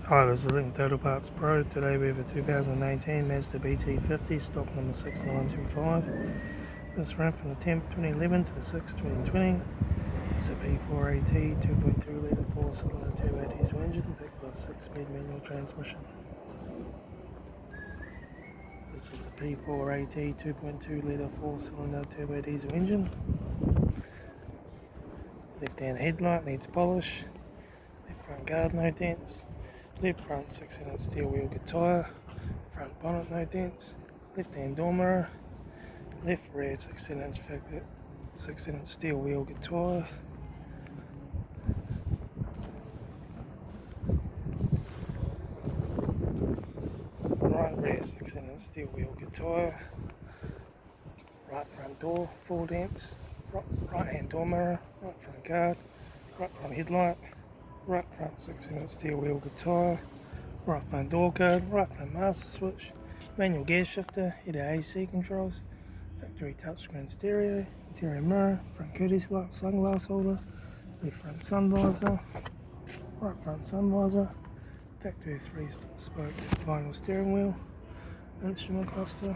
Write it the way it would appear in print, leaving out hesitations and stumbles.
Hi, this is Litre Total Parts Pro. Today we have a 2018 Mazda BT50, stock number 6925. This ran from the 10th 2011 to the 6th 2020. It's a P4AT 2.2 litre 4-cylinder turbo diesel engine backed by a 6-speed manual transmission. This is a P4AT 2.2 litre 4-cylinder turbo diesel engine. Left hand headlight needs polish. Left front guard no dents. Left front 6-inch steel wheel tyre, front bonnet no dents, left hand door mirror, left rear 6-inch steel wheel tyre, right rear 6-inch steel wheel tyre, right front door 4 dents, right hand door mirror, right front guard, right front headlight, right front 6-inch steel wheel tyre, right front door guard, right front master switch, manual gear shifter, header AC controls, factory touchscreen stereo, interior mirror, front courtesy light, sunglass holder, left front sun visor, right front sun visor, factory 3-spoke vinyl steering wheel, instrument cluster,